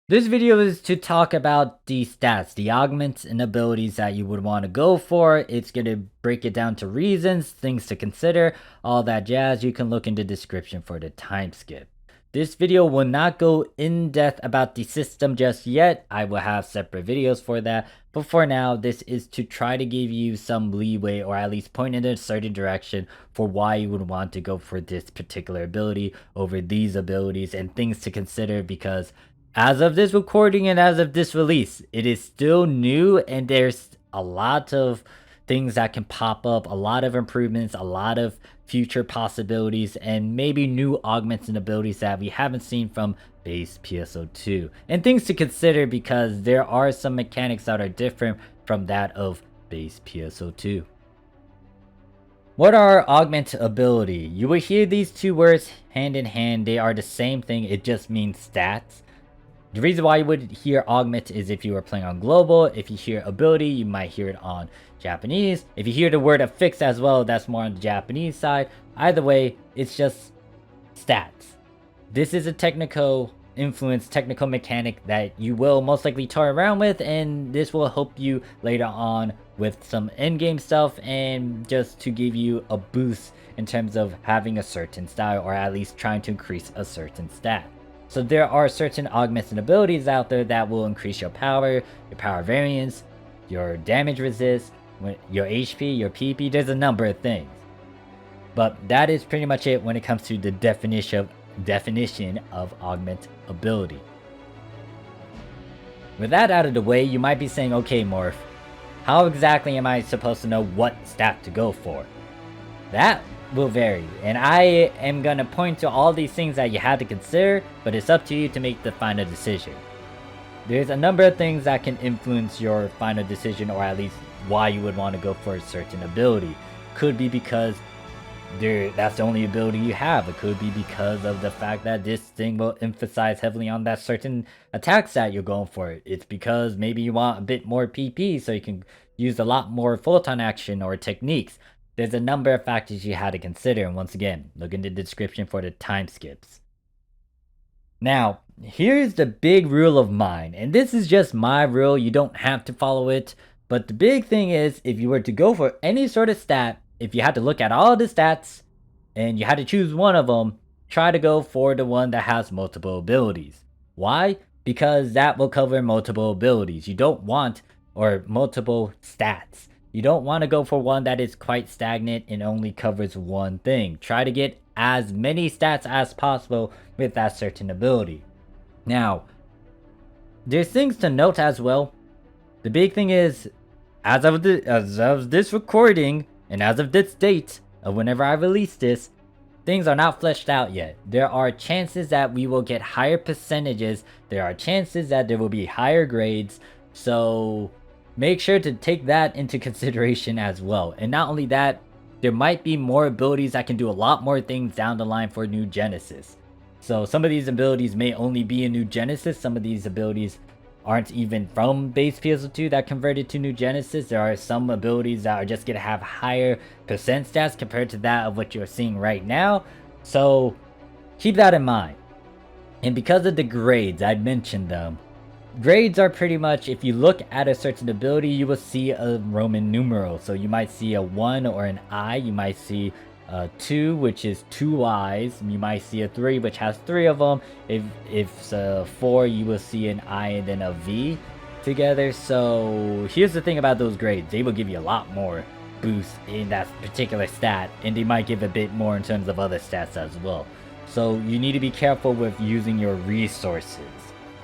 This video is to talk about the stats, the augments and abilities that you would want to go for. It's going to break it down to reasons, things to consider, all that jazz. You can look in the description for the time skip. This video will not go in depth about the system just yet. I will have separate videos for that. But for now, this is to try to give you some leeway or at least point in a certain direction for why you would want to go for this particular ability over these abilities and things to consider, because as of this recording and as of this release, it is still new and there's a lot of things that can pop up, a lot of improvements, a lot of future possibilities, and maybe new augments and abilities that we haven't seen from base PSO2. And things to consider because there are some mechanics that are different from that of base PSO2. What are augment ability? You will hear these two words hand in hand. They are the same thing, it just means stats. The reason why you would hear augment is if you were playing on global. If you hear ability, you might hear it on Japanese. If you hear the word affix as well, that's more on the Japanese side. Either way, it's just stats. This is a technical influence, technical mechanic that you will most likely toy around with, and this will help you later on with some endgame stuff and just to give you a boost in terms of having a certain style or at least trying to increase a certain stat. So there are certain augments and abilities out there that will increase your power variance, your damage resist, your HP, your PP. There's a number of things. But that is pretty much it when it comes to the definition of augment ability. With that out of the way, you might be saying, okay, Morph, how exactly am I supposed to know what stat to go for? That will vary, and I am gonna point to all these things that you have to consider, but it's up to you to make the final decision. There's a number of things that can influence your final decision, or at least why you would want to go for a certain ability. Could be because that's the only ability you have. It could be because of the fact that this thing will emphasize heavily on that certain attack stat you're going for. It's because maybe you want a bit more PP so you can use a lot more photon action or techniques. There's a number of factors you had to consider, and once again, look in the description for the time skips. Now, here's the big rule of mine, and this is just my rule, you don't have to follow it, but the big thing is, if you were to go for any sort of stat, if you had to look at all the stats, and you had to choose one of them, try to go for the one that has multiple abilities. Why? Because that will cover multiple abilities. You don't want, or multiple stats. You don't want to go for one that is quite stagnant and only covers one thing. Try to get as many stats as possible with that certain ability. Now, there's things to note as well. The big thing is, as of this recording, and as of this date of whenever I release this, things are not fleshed out yet. There are chances that we will get higher percentages. There are chances that there will be higher grades. So make sure to take that into consideration as well. And not only that, there might be more abilities that can do a lot more things down the line for New Genesis. So some of these abilities may only be in New Genesis. Some of these abilities aren't even from base PSO2 that converted to New Genesis. There are some abilities that are just going to have higher percent stats compared to that of what you're seeing right now. So keep that in mind. And because of the grades, I mentioned them. Grades are pretty much, if you look at a certain ability, you will see a Roman numeral. So you might see a 1 or an I. You might see a 2, which is 2 I's. You might see a 3, which has 3 of them. If it's a 4, you will see an I and then a V together. So here's the thing about those grades. They will give you a lot more boost in that particular stat. And they might give a bit more in terms of other stats as well. So you need to be careful with using your resources.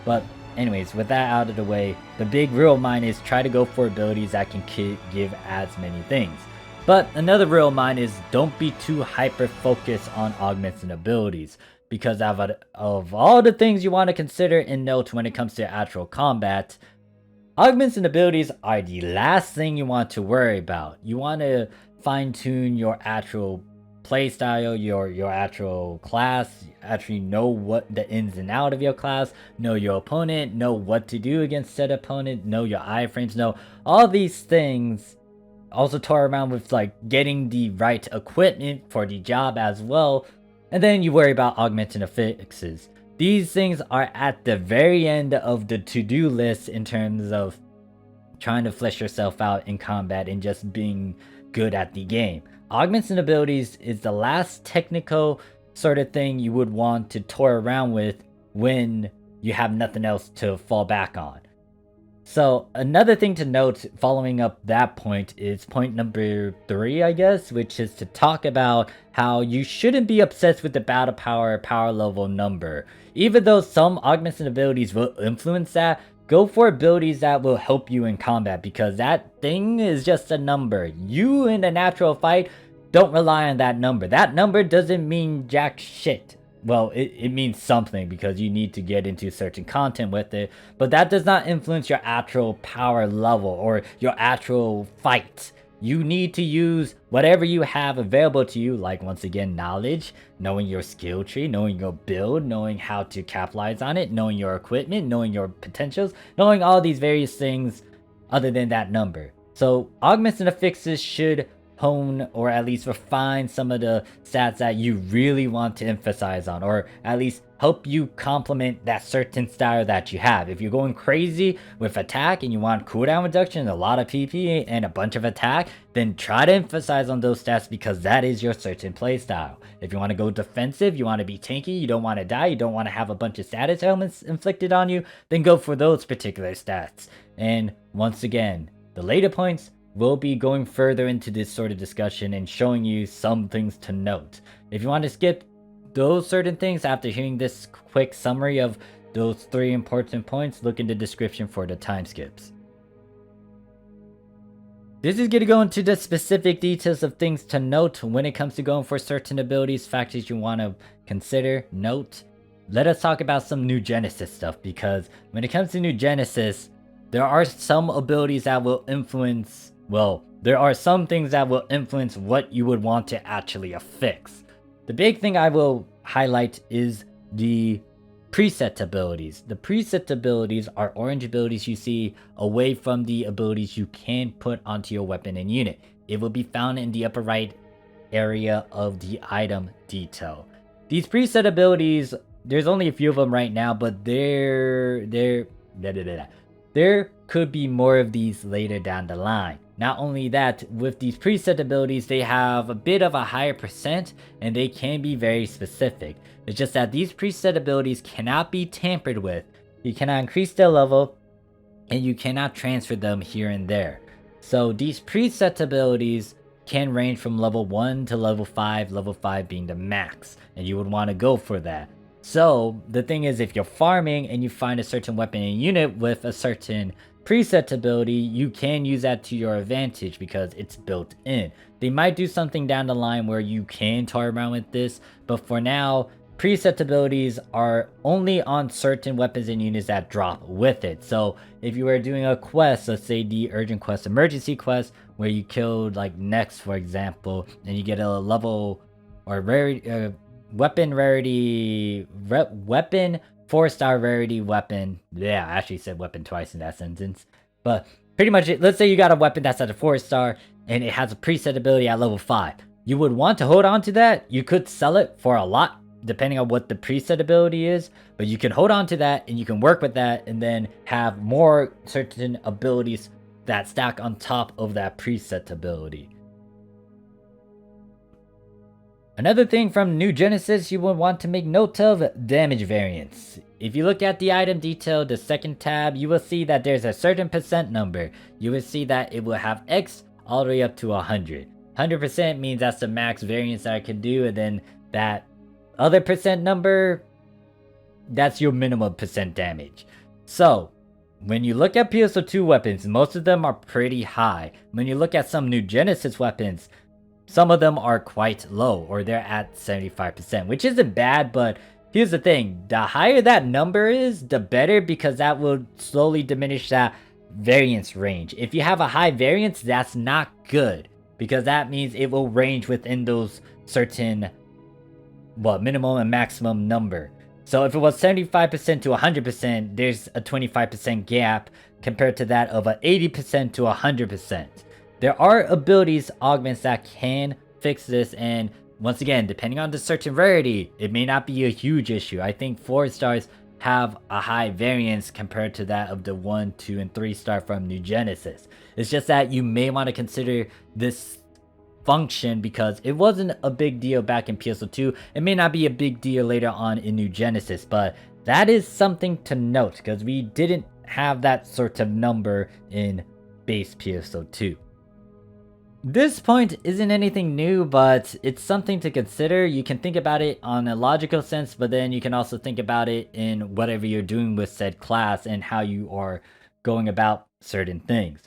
But anyways, with that out of the way, the big rule of mine is try to go for abilities that can give as many things. But another rule of mine is don't be too hyper focused on augments and abilities, because of all the things you want to consider and note when it comes to actual combat, augments and abilities are the last thing you want to worry about. You want to fine tune your actual playstyle, your actual class, actually know what the ins and out of your class, know your opponent, know what to do against said opponent, know your iframes, know all these things. Also toy around with like getting the right equipment for the job as well. And then you worry about augmenting affixes. These things are at the very end of the to-do list in terms of trying to flesh yourself out in combat and just being good at the game. Augments and abilities is the last technical sort of thing you would want to toy around with when you have nothing else to fall back on. So another thing to note following up that point is point number 3, I guess, which is to talk about how you shouldn't be obsessed with the battle power level number. Even though some augments and abilities will influence that, go for abilities that will help you in combat, because that thing is just a number. You in a natural fight don't rely on that number. That number doesn't mean jack shit. Well, it means something because you need to get into certain content with it, but that does not influence your actual power level or your actual fight. You need to use whatever you have available to you, like once again, knowledge, knowing your skill tree, knowing your build, knowing how to capitalize on it, knowing your equipment, knowing your potentials, knowing all these various things other than that number. So augments and affixes should hone or at least refine some of the stats that you really want to emphasize on, or at least help you complement that certain style that you have. If you're going crazy with attack and you want cooldown reduction, a lot of PP and a bunch of attack, then try to emphasize on those stats because that is your certain playstyle. If you want to go defensive, you want to be tanky, you don't want to die, you don't want to have a bunch of status elements inflicted on you, then go for those particular stats. And once again, the later points we'll be going further into this sort of discussion and showing you some things to note. If you want to skip those certain things after hearing this quick summary of those 3 important points, look in the description for the time skips. This is going to go into the specific details of things to note when it comes to going for certain abilities, factors you want to consider, note. Let us talk about some new Genesis stuff, because when it comes to new Genesis, there are some abilities that will influence, well, there are some things that will influence what you would want to actually affix. The big thing I will highlight is the preset abilities. The preset abilities are orange abilities you see away from the abilities you can put onto your weapon and unit. It will be found in the upper right area of the item detail. These preset abilities, there's only a few of them right now, but there could be more of these later down the line. Not only that, with these preset abilities, they have a bit of a higher percent and they can be very specific. It's just that these preset abilities cannot be tampered with. You cannot increase their level and you cannot transfer them here and there. So these preset abilities can range from level 1 to level 5 being the max, and you would want to go for that. So the thing is, if you're farming and you find a certain weapon and unit with a certain preset ability, you can use that to your advantage because it's built in. They might do something down the line where you can toy around with this, but for now, preset abilities are only on certain weapons and units that drop with it. So if you were doing a quest, let's say the urgent quest, emergency quest, where you killed like Next, for example, and you get a level or weapon rarity, weapon 4-star rarity weapon. Yeah, I actually said weapon twice in that sentence. But pretty much, let's say you got a weapon that's at a 4-star and it has a preset ability at level 5. You would want to hold on to that. You could sell it for a lot depending on what the preset ability is, but you can hold on to that and you can work with that and then have more certain abilities that stack on top of that preset ability. Another thing from New Genesis you would want to make note of, damage variance. If you look at the item detail, the second tab, you will see that there's a certain percent number. You will see that it will have X all the way up to 100. 100% means that's the max variance that I can do, and then that other percent number, that's your minimum percent damage. So when you look at PSO2 weapons, most of them are pretty high. When you look at some New Genesis weapons, some of them are quite low, or they're at 75%, which isn't bad, but here's the thing. The higher that number is, the better, because that will slowly diminish that variance range. If you have a high variance, that's not good, because that means it will range within those certain, minimum and maximum number. So if it was 75% to 100%, there's a 25% gap compared to that of a 80% to 100%. There are abilities, augments, that can fix this, and once again, depending on the certain rarity, it may not be a huge issue. I think 4 stars have a high variance compared to that of the 1, 2, and 3 star from New Genesis. It's just that you may want to consider this function because it wasn't a big deal back in PSO2. It may not be a big deal later on in New Genesis, but that is something to note because we didn't have that sort of number in base PSO2. This point isn't anything new, but it's something to consider. You can think about it on a logical sense, but then you can also think about it in whatever you're doing with said class and how you are going about certain things.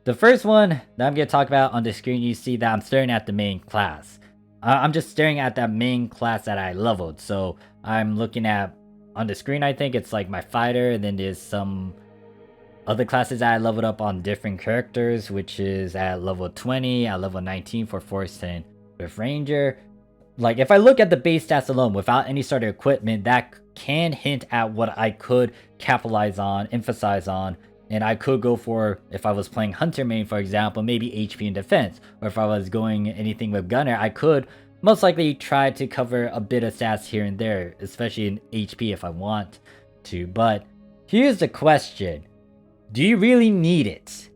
The first one that I'm going to talk about on the screen, you see that I'm staring at the main class. I'm just staring at that main class that I leveled. So I'm looking at, on the screen, I think it's like my fighter, and then there's some other classes that I leveled up on different characters, which is at level 20, at level 19 for Force and with Ranger. Like, if I look at the base stats alone without any sort of equipment, that can hint at what I could capitalize on, emphasize on, and I could go for, if I was playing Hunter main, for example, maybe HP and defense. Or if I was going anything with Gunner, I could most likely try to cover a bit of stats here and there, especially in HP if I want to. But here's the question. Do you really need it?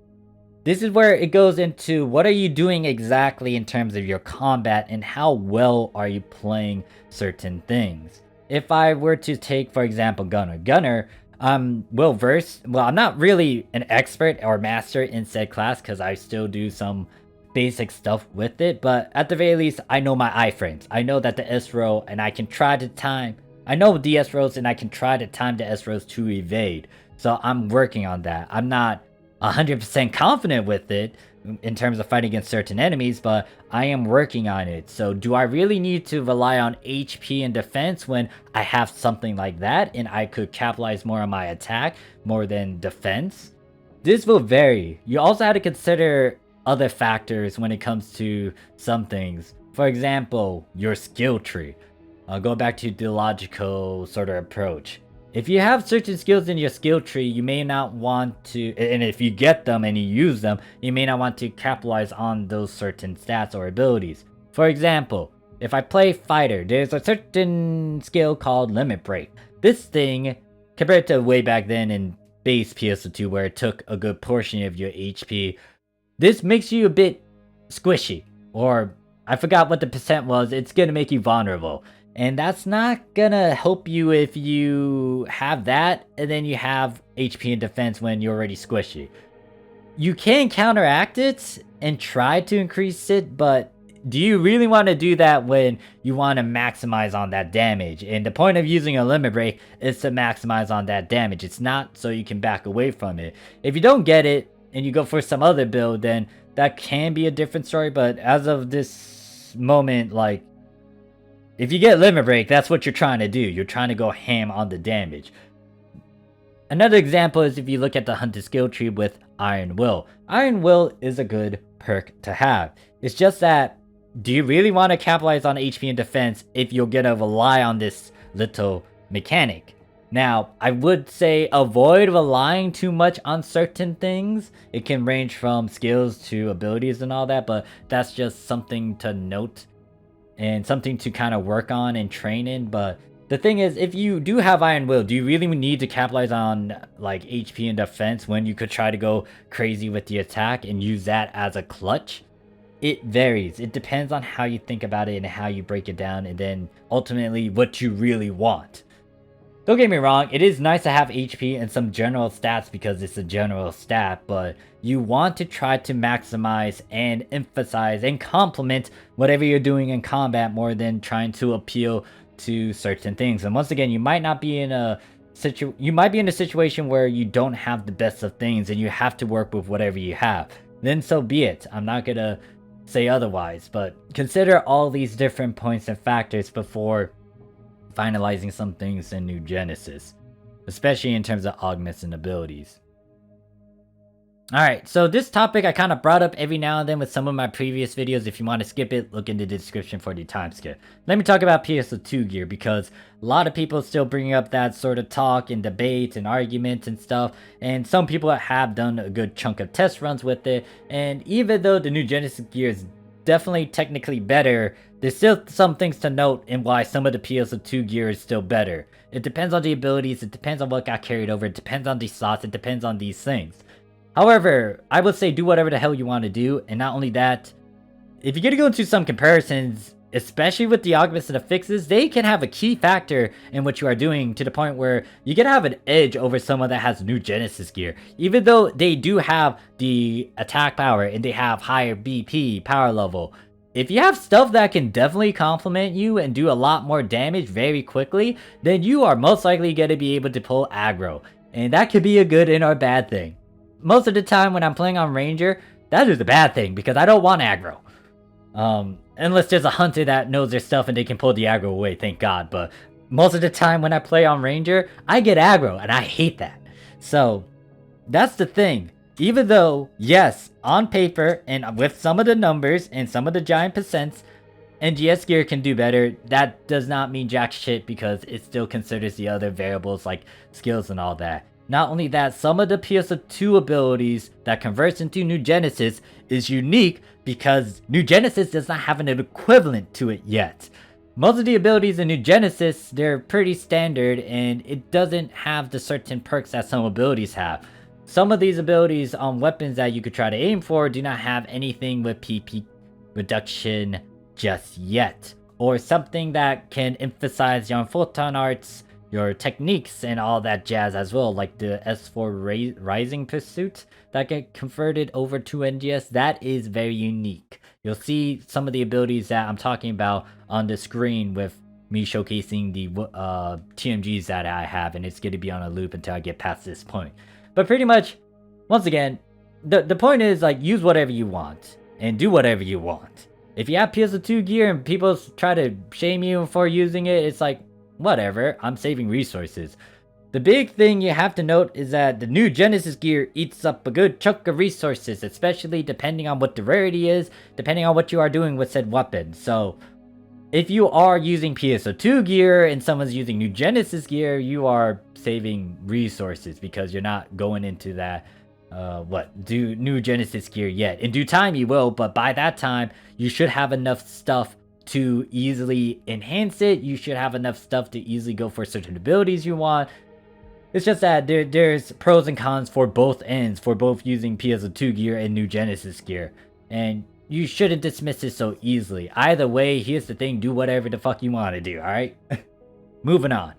This is where it goes into what are you doing exactly in terms of your combat and how well are you playing certain things. If I were to take, for example, Gunner, I'm well versed. Well, I'm not really an expert or master in said class because I still do some basic stuff with it, but at the very least, I know my iframes. I know that the S row, and I can try to time. I know the S rows, and I can try to time the S rows to evade. So I'm working on that. I'm not 100% confident with it in terms of fighting against certain enemies, but I am working on it. So do I really need to rely on HP and defense when I have something like that and I could capitalize more on my attack more than defense? This will vary. You also have to consider other factors when it comes to some things. For example, your skill tree. I'll go back to the logical sort of approach. If you have certain skills in your skill tree, you may not want to, and if you get them and you use them, you may not want to capitalize on those certain stats or abilities. For example, if I play fighter, there's a certain skill called limit break. This thing, compared to way back then in base PSO2 where it took a good portion of your HP, this makes you a bit squishy, or I forgot what the percent was. It's gonna make you vulnerable. And that's not gonna help you if you have that and then you have HP and defense when you're already squishy. You can counteract it and try to increase it, but do you really want to do that when you want to maximize on that damage? And the point of using a limit break is to maximize on that damage. It's not so you can back away from it. If you don't get it and you go for some other build, then that can be a different story. But as of this moment, like, if you get limit break, that's what you're trying to do. You're trying to go ham on the damage. Another example is if you look at the hunter skill tree with Iron Will. Iron Will is a good perk to have. It's just that, do you really want to capitalize on HP and defense if you're gonna rely on this little mechanic? Now, I would say avoid relying too much on certain things. It can range from skills to abilities and all that, but that's just something to note and something to kind of work on and train in. But the thing is, if you do have Iron Will, do you really need to capitalize on like HP and defense when you could try to go crazy with the attack and use that as a clutch? It varies. It depends on how you think about it and how you break it down, and then ultimately what you really want. Don't get me wrong, it is nice to have HP and some general stats because it's a general stat, but you want to try to maximize and emphasize and complement whatever you're doing in combat more than trying to appeal to certain things. And once again, you might be in a situation where you don't have the best of things and you have to work with whatever you have. Then so be it. I'm not gonna say otherwise, but consider all these different points and factors before finalizing some things in New Genesis, especially in terms of augments and abilities. Alright, so this topic I kind of brought up every now and then with some of my previous videos. If you want to skip it, look in the description for the time skip. Let me talk about PSO2 gear because a lot of people still bring up that sort of talk and debate and argument and stuff, and some people have done a good chunk of test runs with it. And even though the New Genesis gear is definitely technically better there's still some things to note in why some of the PSO2 gear is still better. It depends on the abilities, it depends on what got carried over, it depends on these slots, it depends on these things. However, I would say do whatever the hell you want to do, and not only that, if you're going to go into some comparisons, especially with the augments and the fixes, they can have a key factor in what you are doing to the point where you can have an edge over someone that has new Genesis gear. Even though they do have the attack power and they have higher BP power level, if you have stuff that can definitely complement you and do a lot more damage very quickly, then you are most likely going to be able to pull aggro. And that could be a good and or bad thing. Most of the time when I'm playing on Ranger, that is a bad thing because I don't want aggro. Unless there's a hunter that knows their stuff and they can pull the aggro away, thank God. But most of the time when I play on Ranger, I get aggro and I hate that. So that's the thing. Even though, yes, on paper and with some of the numbers and some of the giant percents, NGS gear can do better, that does not mean jack shit because it still considers the other variables like skills and all that. Not only that, some of the PSO2 abilities that converts into New Genesis is unique because New Genesis does not have an equivalent to it yet. Most of the abilities in New Genesis, they're pretty standard and it doesn't have the certain perks that some abilities have. Some of these abilities on weapons that you could try to aim for do not have anything with PP reduction just yet. Or something that can emphasize your photon arts, your techniques and all that jazz as well, like the S4 Rising Pursuit that get converted over to NGS. That is very unique. You'll see some of the abilities that I'm talking about on the screen with me showcasing the TMGs that I have, and it's going to be on a loop until I get past this point. But pretty much, once again, the point is like use whatever you want and do whatever you want. If you have PSO2 gear and people try to shame you for using it, it's like, whatever, I'm saving resources. The big thing you have to note is that the new Genesis gear eats up a good chunk of resources, especially depending on what the rarity is, depending on what you are doing with said weapon. So, if you are using PSO2 gear and someone's using new Genesis gear, you are saving resources because you're not going into that, new Genesis gear yet. In due time you will, but by that time, you should have enough stuff to easily enhance it. You should have enough stuff to easily go for certain abilities you want. It's just that there's pros and cons for both ends, for both using PSO2 gear and new Genesis gear. And you shouldn't dismiss it so easily. Either way, here's the thing, do whatever the fuck you want to do, alright? Moving on.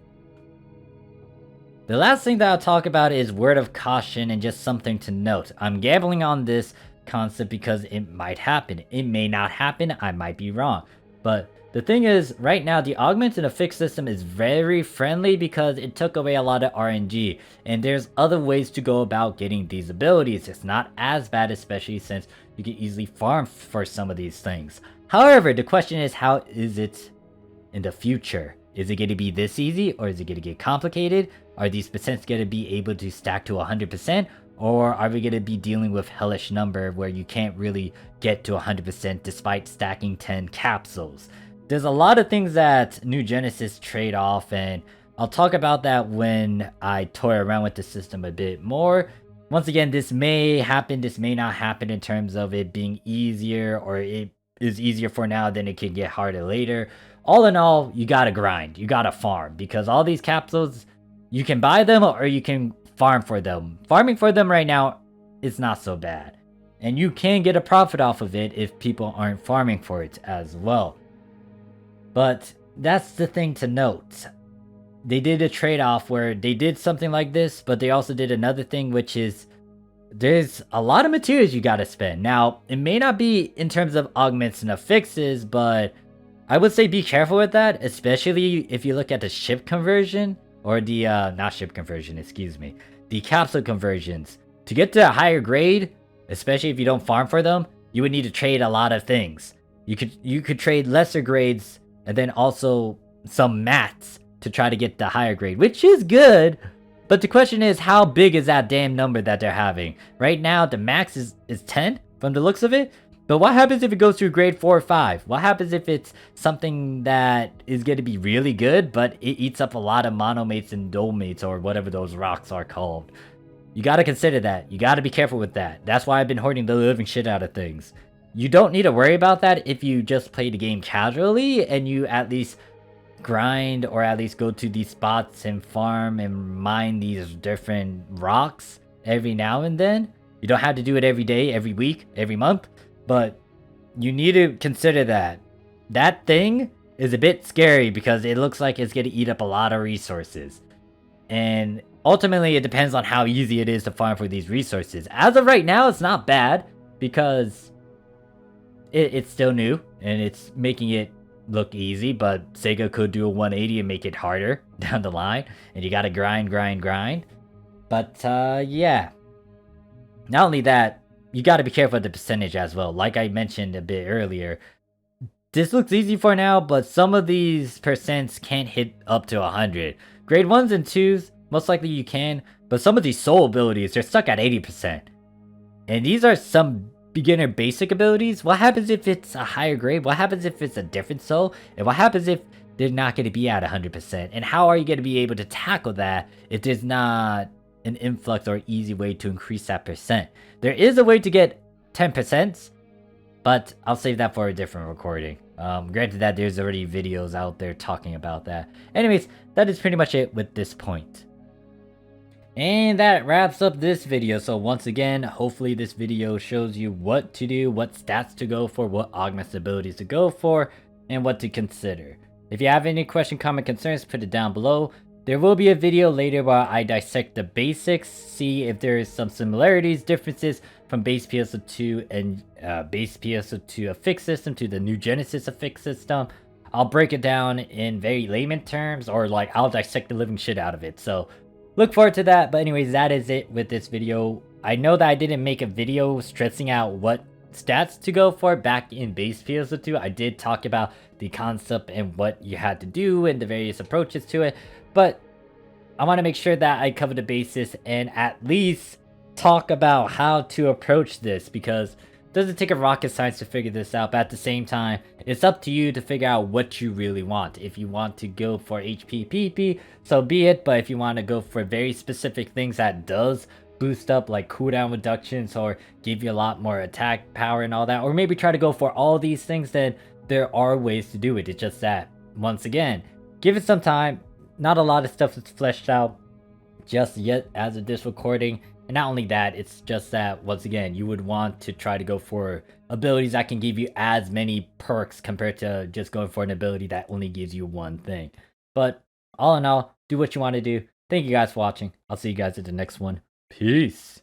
The last thing that I'll talk about is word of caution and just something to note. I'm gambling on this concept because it might happen. It may not happen, I might be wrong. But the thing is, right now, the augment and the fix system is very friendly because it took away a lot of RNG. And there's other ways to go about getting these abilities. It's not as bad, especially since you can easily farm for some of these things. However, the question is, how is it in the future? Is it going to be this easy, or is it going to get complicated? Are these percents going to be able to stack to 100%? Or are we going to be dealing with hellish number where you can't really get to 100% despite stacking 10 capsules? There's a lot of things that New Genesis trade off, and I'll talk about that when I toy around with the system a bit more. Once again, this may happen, this may not happen in terms of it being easier, or it is easier for now, then it can get harder later. All in all, you gotta grind, you gotta farm, because all these capsules, you can buy them or you can farm for them. Farming for them right now is not so bad. And you can get a profit off of it if people aren't farming for it as well. But that's the thing to note. They did a trade-off where they did something like this, but they also did another thing, which is there's a lot of materials you gotta spend. Now, it may not be in terms of augments and affixes, but I would say be careful with that, especially if you look at the ship conversion, or the, not ship conversion, excuse me, the capsule conversions. To get to a higher grade, especially if you don't farm for them, you would need to trade a lot of things. You could trade lesser grades, and then also some mats to try to get the higher grade, which is good. But the question is, how big is that damn number that they're having? Right now, the max is 10 from the looks of it. But what happens if it goes to grade 4 or 5? What happens if it's something that is going to be really good, but it eats up a lot of monomates and dolmates, or whatever those rocks are called? You got to consider that. You got to be careful with that. That's why I've been hoarding the living shit out of things. you don't need to worry about that if you just play the game casually and you at least grind or at least go to these spots and farm and mine these different rocks every now and then. You don't have to do it every day, every week, every month, but you need to consider that that thing is a bit scary because it looks like it's going to eat up a lot of resources. And ultimately, it depends on how easy it is to farm for these resources. As of right now, it's not bad because it's still new and it's making it look easy, but SEGA could do a 180 and make it harder down the line, and you gotta grind. But yeah. Not only that, you gotta be careful with the percentage as well. Like I mentioned a bit earlier, this looks easy for now, but some of these percents can't hit up to 100. Grade 1s and 2s, most likely you can, but some of these soul abilities, they're stuck at 80%. And these are some beginner basic abilities. What happens if it's a higher grade? What happens if it's a different soul? And what happens if they're not going to be at 100%? And how are you going to be able to tackle that if there's not an influx or easy way to increase that percent? There is a way to get 10%, but I'll save that for a different recording. Granted that there's already videos out there talking about that. Anyways, that is pretty much it with this point. And that wraps up this video. So once again, hopefully this video shows you what to do, what stats to go for, what augments abilities to go for, and what to consider. If you have any question, comment, concerns, put it down below. There will be a video later where I dissect the basics, see if there is some similarities, differences from base PSO2 and base PSO2 affix system to the new Genesis affix system. I'll break it down in very layman terms, or like I'll dissect the living shit out of it. So look forward to that. But anyways, that is it with this video. I know that I didn't make a video stressing out what stats to go for back in base PSO2. I did talk about the concept and what you had to do and the various approaches to it. But I want to make sure that I cover the basis and at least talk about how to approach this, because it doesn't take a rocket science to figure this out. But at the same time, it's up to you to figure out what you really want. If you want to go for HP PP, so be it. But if you want to go for very specific things that does boost up like cooldown reductions or give you a lot more attack power and all that, or maybe try to go for all these things, then there are ways to do it. It's just that, once again, give it some time. Not a lot of stuff is fleshed out just yet as of this recording. And not only that, it's just that, once again, you would want to try to go for abilities that can give you as many perks compared to just going for an ability that only gives you one thing. But all in all, do what you want to do. Thank you guys for watching. I'll see you guys at the next one. Peace.